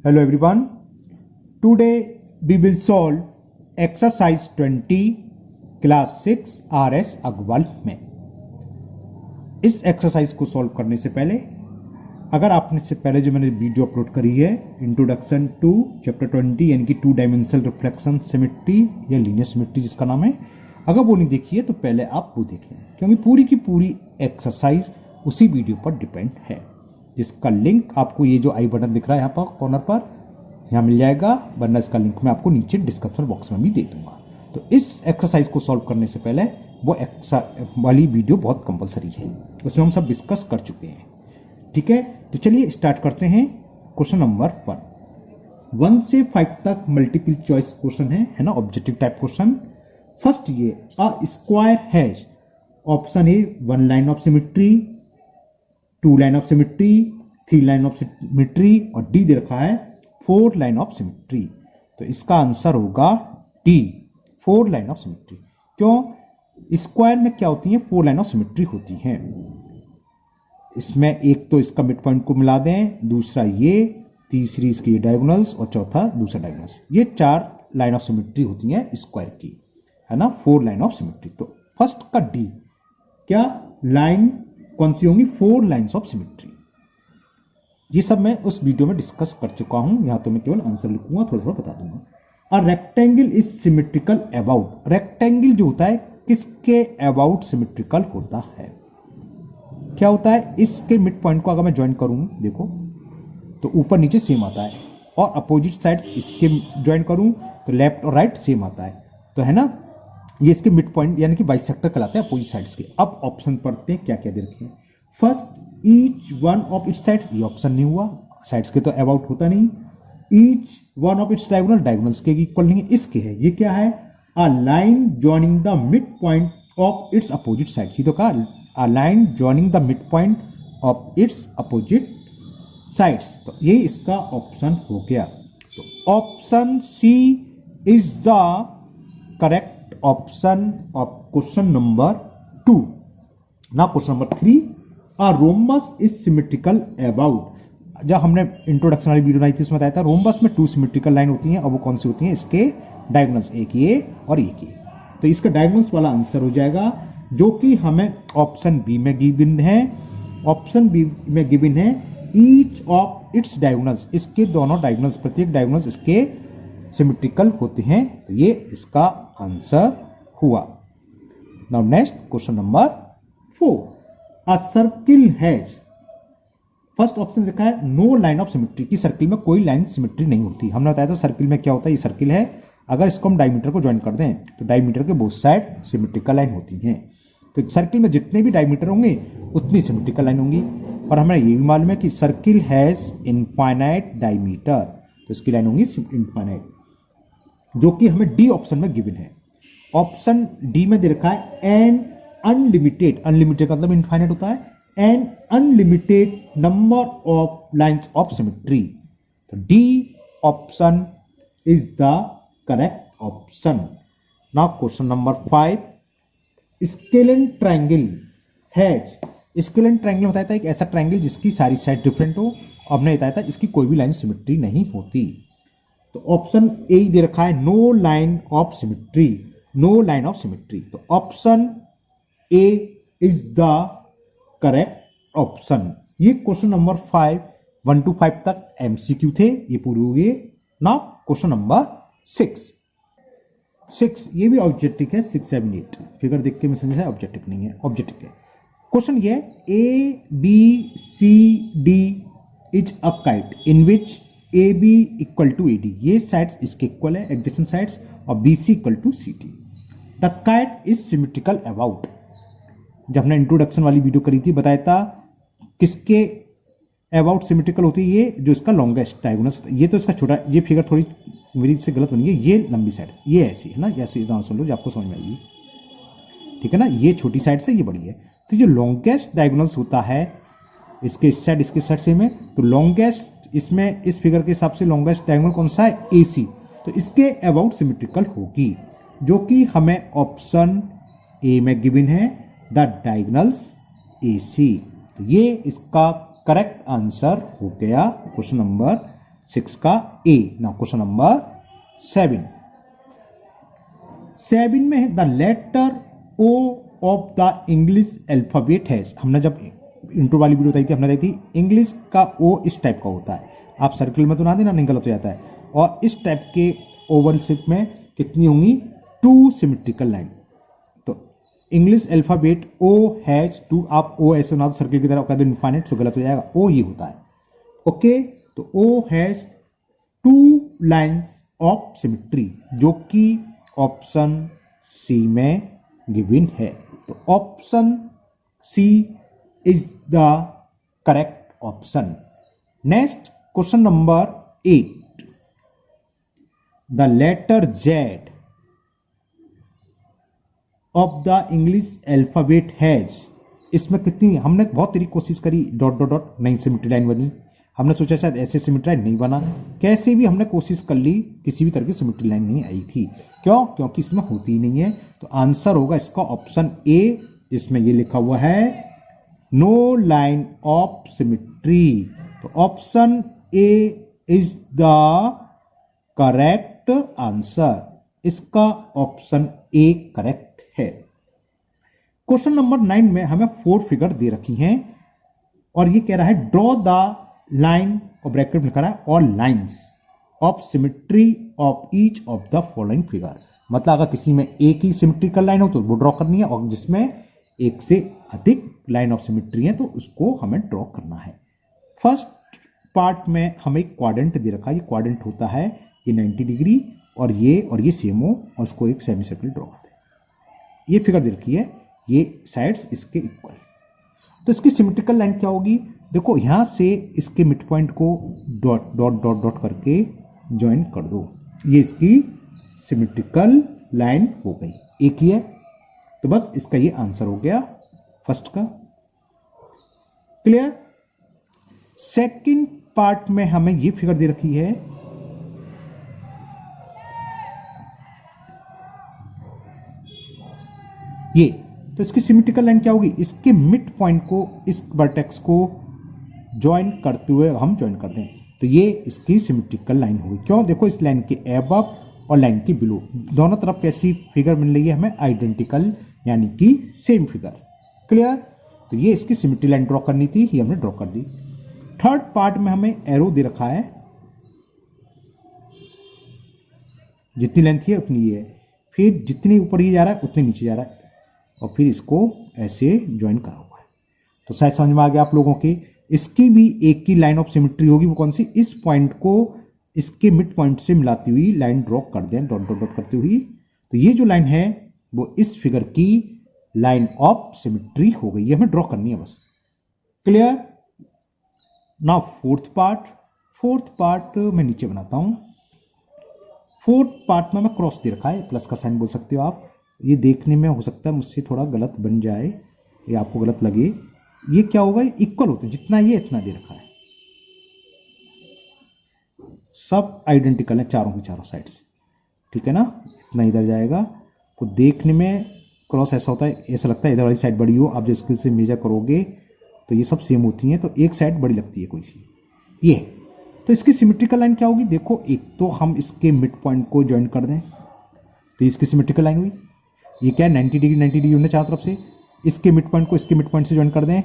Hello everyone. Today we will solve exercise 20 class 6 RS Agarwal में। इस exercise को solve करने से पहले अगर आपने इससे पहले जो मैंने वीडियो अपलोड करी है इंट्रोडक्शन टू चैप्टर 20 यानी कि 2 डायमेंशनल रिफ्लेक्शन सिमेट्री या लीनियर सिमेट्री जिसका नाम है, अगर वो नहीं देखी है तो पहले आप वो देख लें, क्योंकि पूरी की पूरी एक्सरसाइज उसी वीडियो पर डिपेंड है, जिसका लिंक आपको ये जो आई बटन दिख रहा है यहाँ पर कॉर्नर पर यहाँ मिल जाएगा, वरना इसका लिंक मैं आपको नीचे डिस्क्रिप्शन बॉक्स में भी दे दूंगा। तो इस एक्सरसाइज को सॉल्व करने से पहले वो वाली वीडियो बहुत कंपलसरी है, उसमें हम सब डिस्कस कर चुके हैं। ठीक है, तो चलिए स्टार्ट करते हैं। क्वेश्चन नंबर 1 से 5 तक मल्टीपल चॉइस क्वेश्चन है ना, ऑब्जेक्टिव टाइप क्वेश्चन। फर्स्ट ये अ square has, option A 1 line of symmetry, 2 line of symmetry, 3 line of symmetry और डी दे रखा है 4 लाइन ऑफ सिमेट्री। तो इसका आंसर होगा डी, 4 लाइन ऑफ सिमेट्री। क्यों? स्क्वायर में क्या होती है? 4 लाइन ऑफ सिमेट्री होती हैं। इसमें एक तो इसका मिड पॉइंट को मिला दें, दूसरा ये, तीसरी इसकी डायगोनल्स और चौथा दूसरा डायगोनल्स। ये 4 लाइन ऑफ सिमेट्री होती हैं स्क्वायर की, है ना, 4 लाइन ऑफ सिमेट्री। तो फर्स्ट का डी क्या लाइन कौन सी होंगी? 4 लाइन्स ऑफ सिमेट्री। ये सब मैं उस वीडियो में डिस्कस कर चुका हूं, यहां तो मैं केवल आंसर लिखूंगा, थोड़ा थोड़ा बता दूंगा। A rectangle is symmetrical about, rectangle जो होता है किसके अबाउट सिमेट्रिकल होता है? क्या होता है? इसके मिड पॉइंट को अगर मैं ज्वाइन करूं, देखो तो ऊपर नीचे सेम आता है, और अपोजिट साइड्स इसके ज्वाइन करूं तो लेफ्ट और राइट सेम आता है, तो है ना, ये इसके मिड पॉइंट यानी कि बाइसेक्टर कहलाते हैं अपोजिट साइड्स के। अब ऑप्शन पढ़ते हैं क्या क्या दे रखे हैं। First each one of its sides, ये ऑप्शन नहीं हुआ, साइड्स के तो अबाउट होता नहीं। Each one of its diagonal, diagonals के इक्वल नहीं है, इसके है। ये क्या है? A line joining the mid point of its opposite sides, ये तो कहा a line joining the mid point of its opposite sides, तो ये इसका ऑप्शन हो गया। तो option C is the correct option of question number 2। ना question number 3, a rhombus is symmetrical about. जब हमने इंट्रोडक्शन वाली वीडियो बनाई थी उसमें बताया था रोम्बस में 2 सिमेट्रिकल लाइन होती हैं, और वो कौन सी होती हैं? इसके डायगोनल्स, एक ये और एक ये। तो इसका डायगोनल्स वाला आंसर हो जाएगा, जो कि हमें ऑप्शन बी में गिवन है। ऑप्शन बी में गिवन है ईच ऑफ इट्स डायगोनल्स, इसके दोनों डायगोनल्स, प्रत्येक डायगोनल्स इसके सिमेट्रिकल होते हैं, तो ये इसका आंसर हुआ। Now next question number 4, a circle has, first option लिखा है नो लाइन ऑफ सिमेट्री, की सर्किल में कोई लाइन सिमेट्री नहीं होती। हमने बताया था सर्किल में क्या होता है, ये सर्किल है, अगर इसको हम डायमीटर को ज्वाइन कर दें तो डायमीटर के बोथ साइड सिमेट्रिकल लाइन होती हैं। तो सर्किल में जितने भी डायमीटर होंगे उतनी सिमेट्रिकल लाइन होंगी, और हमें ये भी मालूम है कि सर्किल हैज इनफाइनाइट डायमीटर, तो इसकी लाइन होंगी इनफाइनाइट, जो कि हमें डी ऑप्शन में गिवन है। ऑप्शन डी में दे रखा है एन अनलिमिटेड, अनलिमिटेड का मतलब इनफाइनाइट होता है, an unlimited number of lines of symmetry. तो D option is the correct option. Now question number 5, scalene triangle has, scalene triangle बताया था एक ऐसा ट्रायंगल जिसकी सारी साइड डिफरेंट हो, और हमने बताया था इसकी कोई भी लाइन सिमेट्री नहीं होती। तो ऑप्शन ए दे रखा है no line of symmetry, no line of symmetry. तो option A is the correct option. ये क्वेश्चन नंबर 5 1 to 5 तक एमसीक्यू थे, ये पूरे हो गए। नाउ क्वेश्चन नंबर 6, ये भी ऑब्जेक्टिव है। 6 7 8 फिगर देख के मैं समझा ऑब्जेक्टिव नहीं है, ऑब्जेक्टिव है। क्वेश्चन ये A B C D is a kite in which A B equal to A D, ये साइड्स इसके इक्वल है एडजेसेंट साइड्स, और B C equal to C D. The kite is symmetrical about, जब हमने introduction वाली video करी थी बताया था किसके अबाउट सिमेट्रिकल होती है? ये जो इसका लॉन्गेस्ट डायगोनल्स, ये तो इसका छोटा, ये फिगर थोड़ी मेरी से गलत बनी है, ये लंबी साइड, ये ऐसी है ना, ऐसे समझ लो जो आपको समझ में आएगी, ठीक है ना, ये छोटी साइड से ये बड़ी है। तो जो लॉन्गेस्ट डायगोनल्स होता है इसके इस साइड इसके साइड सेम है, तो लॉन्गेस्ट इसमें इस फिगर के हिसाब से लॉन्गेस्ट डायगोनल कौन सा है? ए सी, तो इसके अबाउट सिमेट्रिकल होगी, जो कि हमें ऑप्शन ए में गिवन है, द डायगोनल्स ए सी। तो ये इसका करेक्ट आंसर हो गया क्वेश्चन नंबर 6 का ए। नाउ क्वेश्चन नंबर 7 में है the letter O of the English alphabet है। हमने जब इंट्रो वाली वीडियो बताई थी, हमने बताई थी इंग्लिश का ओ इस टाइप का होता है। आप सर्कल में तो ना देना, नहीं गलत हो जाता है। और इस टाइप के ओवल शेप में कितनी होंगी? 2 सिमेट्रिकल लाइन। तो इंग्लिश अल्फाबेट ओ हैज 2, आप ओ ऐसे ना तो सर्कल की तरह कह दो इनफाइनाइट तो गलत हो जाएगा। ओ ये होता है, ओके। तो O has 2 lines of symmetry, जो कि ऑप्शन सी में गिवन है। तो option C is the correct option. Next question number 8, the letter Z of the English alphabet has. इसमें कितनी, हमने बहुत तेरी कोशिश करी, डॉट डॉट डॉट, नहीं सिमेट्री लाइन बनी। हमने सोचा शायद ऐसे सिमेट्री लाइन नहीं बना, कैसे भी हमने कोशिश कर ली, किसी भी तरह की सिमेट्री लाइन नहीं आई थी। क्यों? क्योंकि इसमें होती ही नहीं है। तो आंसर होगा इसका ऑप्शन ए, जिसमें ये लिखा हुआ है नो लाइन ऑफ सिमेट्री। तो option A is the correct answer. इसका ऑप्शन ए करेक्ट है। क्वेश्चन नंबर 9 में हमें 4 फिगर दे रखी हैं और ये कह रहा है ड्रॉ द लाइन, और ब्रैकेट में लिखा रहा है all lines of symmetry of each of the following figure. मतलब अगर किसी में एक ही सिमेट्रिकल लाइन हो तो वो ड्रॉ करनी है, और जिसमें एक से अधिक लाइन ऑफ सिमेट्री है तो उसको हमें ड्रॉ करना है। फर्स्ट पार्ट में हमें एक क्वाड्रेंट दे रखा है। ये क्वाड्रेंट होता है ये 90 डिग्री और ये सेम हो, और उसको एक सेमी सर्कल ड्रॉ करते हैं। ये फिगर दे रखी है, ये साइड्स इसके इक्वल। तो इसकी सिमेट्रिकल लाइन क्या होगी? देखो यहां से इसके mid point co dot dot dot dot करके ज्वाइन कर दो, ये इसकी सिमेट्रिकल लाइन हो गई। एक ही है, तो बस इसका ये आंसर हो गया फर्स्ट का। क्लियर? सेकंड पार्ट में हमें ये फिगर दे रखी है, ये। तो इसकी सिमेट्रिकल लाइन क्या होगी? इसके मिड पॉइंट को इस वर्टेक्स को ज्वाइन करते हुए हम ज्वाइन कर दें तो ये इसकी सिमेट्रिकल लाइन होगी। क्यों? देखो इस लाइन के एबव और लाइन के बिलो दोनों तरफ कैसी फिगर मिल रही है हमें? आइडेंटिकल, यानी कि सेम फिगर। क्लियर? तो ये इसकी सिमेट्री लाइन ड्रॉ करनी थी, ये हमने ड्रॉ कर दी। थर्ड पार्ट में हमें एरो दे रखा है, जितनी लेंथ है उतनी ये है, फिर जितनी ऊपर ये जा रहा है उतने नीचे जा रहा है, और फिर इसको ऐसे ज्वाइन करा हुआ है। तो शायद समझ में आ गया आप लोगों के। इसकी भी एक की लाइन ऑफ सिमेट्री होगी, वो कौन सी? इस पॉइंट को इसके मिड पॉइंट से मिलाती हुई लाइन ड्रॉ कर दें, डॉट डॉट डॉट करती हुई। तो ये जो लाइन है वो इस फिगर की लाइन ऑफ सिमेट्री हो गई, ये हमें ड्रॉ करनी है बस। क्लियर? नाउ फोर्थ पार्ट मैं नीचे बनाता हूं। फोर्थ पार्ट में क्रॉस दे रखा है, प्लस का साइन बोल सकते हो आप। ये देखने में हो सकता है मुझसे थोड़ा गलत बन जाए, ये आपको गलत लगे। ये क्या होगा? इक्वल होते हैं, जितना ये इतना दे रखा है, सब आइडेंटिकल है चारों की चारों साइड से। ठीक है ना? इतना इधर जाएगा, तो देखने में क्रॉस ऐसा होता है, ऐसा लगता है इधर वाली साइड बड़ी हो। आप जो स्केल से मेजर करोगे तो ये सब सेम होती हैं, तो एक साइड बड़ी लगती है कोई सी, ये। तो इसकी सिमेट्रिकल लाइन क्या होगी? देखो एक तो हम इसके मिड पॉइंट को ज्वाइन कर दें तो इसकी सिमेट्रिकल लाइन हुई। ये क्या है? 90 डिग्री होने चारों तरफ से। इसके मिड पॉइंट को इसके मिड पॉइंट से ज्वाइन कर दें,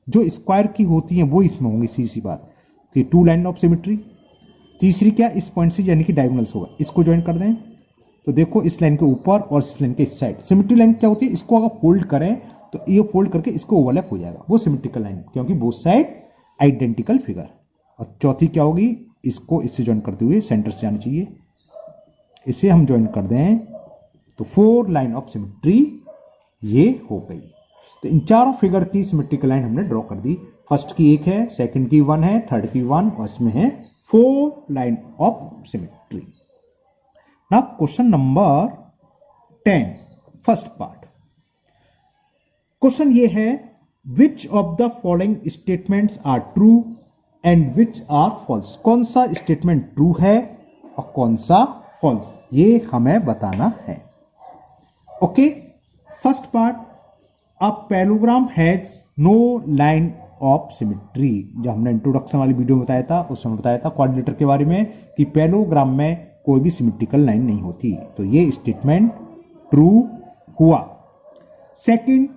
जो स्क्वायर की होती हैं वो इसमें होंगी, सीधी बात। तो ये 2 लाइन ऑफ सिमेट्री। तीसरी क्या? इस पॉइंट से यानी कि डायगोनल्स होगा, इसको ज्वाइन कर दें तो देखो इस लाइन के ऊपर और इस लाइन के इस साइड। सिमेट्री लाइन क्या होती है? इसको अगर फोल्ड करें तो ये फोल्ड करके इसको ओवरलैप हो जाएगा, वो सिमेट्रिकल लाइन, क्योंकि बोथ साइड आइडेंटिकल फिगर। और चौथी क्या होगी? इसको इससे ज्वाइन करते हुए सेंटर से जाना चाहिए, इसे हम ज्वाइन कर दें तो 4 लाइन ऑफ सिमेट्री ये हो गई। तो इन चारों फिगर की सिमेट्रिकल लाइन हमने ड्रॉ कर दी। फर्स्ट की 1 है, सेकंड की 1 है, थर्ड की 1, और इसमें है 4 line of symmetry. Now question number 10, first part. Question ये है which of the following statements are true and which are false. कौन सा स्टेटमेंट ट्रू है और कौन सा फॉल्स, ये हमें बताना है। Okay, first part, a parallelogram has no line of symmetry. जब हमने इंट्रोडक्शन वाली वीडियो में बताया था उस समय बताया था क्वाड्रिलेटर के बारे में कि पैरेललोग्राम में कोई भी सिमेट्रिकल लाइन नहीं होती, तो ये स्टेटमेंट ट्रू हुआ। Second,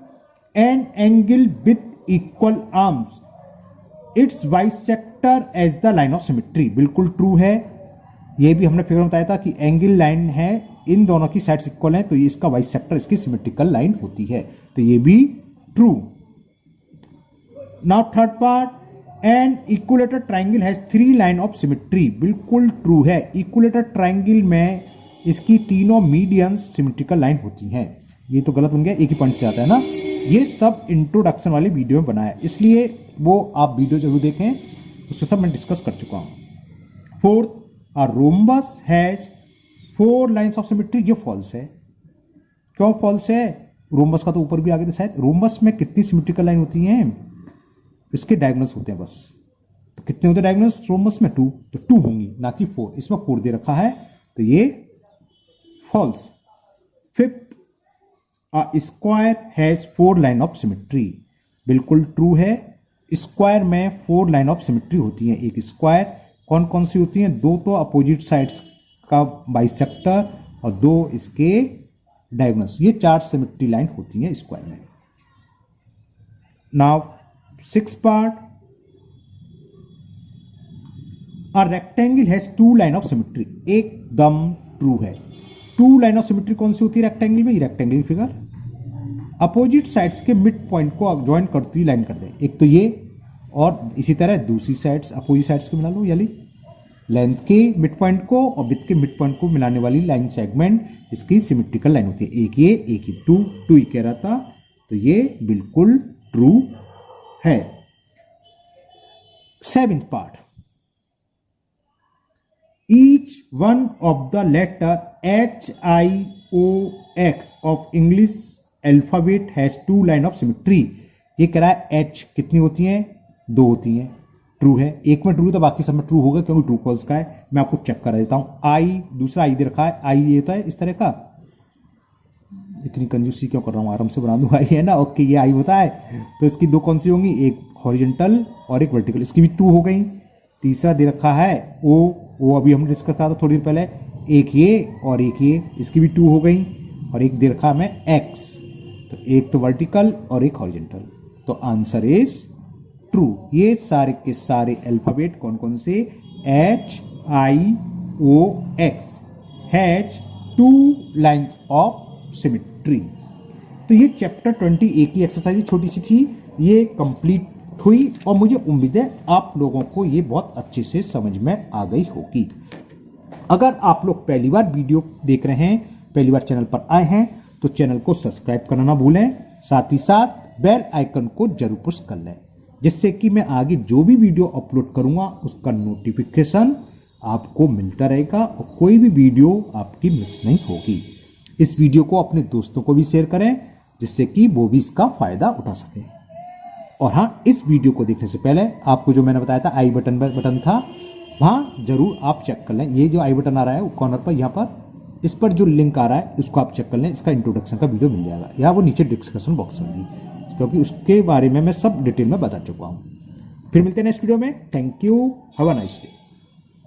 an angle with equal arms its bisector as the line of symmetry, बिल्कुल ट्रू है। ये भी हमने फिगर में बताया था कि एंगल लाइन है, इन दोनों की साइड्स इक्वल हैं, तो ये इसका बाइसेक्टर इसकी सिमेट्रिकल लाइन होती है, तो ये भी true. Now third part, N equilateral triangle has 3 line of symmetry, बिल्कुल ट्रू है। इक्विलेटर ट्राइंगल में इसकी तीनों मीडियंस सिमेट्रिकल लाइन होती हैं। ये तो गलत बन गया, एक ही पॉइंट से आता है ना। ये सब इंट्रोडक्शन वाली वीडियो में बनाया, इसलिए वो आप वीडियो जरूर देखें, उसको सब मैं डिस्कस कर चुका हूं। Fourth, a rhombus has 4 lines of symmetry, ये फॉल्स है। क्यों फॉल्स है? रोम्बस का तो ऊपर भी आगे था शायद। रोम्बस में कितनी सिमेट्रिकल लाइन होती हैं? इसके डायगोनल्स होते हैं बस। तो कितने होते हैं डायगोनल्स रोम्बस में? 2, तो 2 होंगी ना कि 4। इसमें 4 दे रखा है, तो ये false. Fifth, a square has 4 line of symmetry, बिल्कुल ट्रू है। स्क्वायर में 4 लाइन ऑफ सिमेट्री होती है। एक स्क्वायर कौन कौन सी होती हैं? 2 तो अपोजिट साइड्स का बाइसेक्टर और 2 इसके डायगोनल्स, ये 4 सिमेट्री लाइन होती हैं स्क्वायर में। Now 6th part, a rectangle has 2 line of symmetry, एकदम ट्रू है। 2 लाइन ऑफ सिमेट्री कौन सी होती है रेक्टेंगल में? रेक्टेंगल फिगर अपोजिट साइड्स के मिड पॉइंट को ज्वाइन करती लाइन कर दे, एक तो ये, और इसी तरह दूसरी साइड्स अपोजिट साइड्स के मिला लो, यानी लेंथ के मिड पॉइंट को और विड्थ के मिड पॉइंट को मिलाने वाली लाइन सेगमेंट इसकी सिमेट्रिकल लाइन होती है। एक ये, एक ही, 2 ही कह रहा था, तो ये बिल्कुल ट्रू है। 7th part, each one of the letter HIOX of English alphabet has 2 line of symmetry. ये कह रहा है H कितनी होती हैं? 2 होती हैं, ट्रू है। एक में ट्रू तो बाकी सब में ट्रू होगा, क्योंकि ट्रू कॉल्स का है। मैं आपको चेक करा देता हूं। आई, दूसरा आई दे रखा है, आई ये होता है इस तरह का। इतनी कंजूसी क्यों कर रहा हूं, आराम से बना दूंगा, ये ना। ओके, ये आई होता है, तो इसकी 2 कौन सी होंगी? एक हॉरिजॉन्टल और एक वर्टिकल, इसकी भी 2 हो गई। तीसरा दे रखा है ओ अभी हमने डिस्कस करा था थोड़ी देर पहले, एक ये और एक ये, इसकी भी 2 हो गई। और एक दे रखा है हमें एक्स, तो एक तो वर्टिकल और एक हॉरिजॉन्टल, तो आंसर इज ट्रू। ये सारे के सारे अल्फाबेट कौन कौन से? HIOX has 2 lines of symmetry. तो ये चैप्टर 21 की एक्सरसाइज छोटी सी थी, ये कंप्लीट हुई, और मुझे उम्मीद है आप लोगों को ये बहुत अच्छे से समझ में आ गई होगी। अगर आप लोग पहली बार वीडियो देख रहे हैं, पहली बार चैनल पर आए हैं, तो चैनल को सब्सक्राइब करना ना भूलें, साथ ही साथ बेल आइकन को जरूर पुश कर लें, जिससे कि मैं आगे जो भी वीडियो अपलोड करूंगा उसका नोटिफिकेशन आपको मिलता रहेगा और कोई भी वीडियो आपकी मिस नहीं होगी। इस वीडियो को अपने दोस्तों को भी शेयर करें, जिससे कि वो भी इसका फायदा उठा सकें। और हाँ, इस वीडियो को देखने से पहले आपको जो मैंने बताया था आई बटन था, वहाँ जरूर आप चेक कर लें। ये जो आई बटन आ रहा है कॉर्नर पर, यहाँ पर इस पर जो लिंक आ रहा है उसको आप चेक कर लें, इसका इंट्रोडक्शन का वीडियो मिल जाएगा, या वो नीचे डिस्कशन बॉक्स में भी, क्योंकि उसके बारे में मैं सब डिटेल में बता चुका हूँ। फिर मिलते हैं नेक्स्ट वीडियो में। Thank you, have a nice day.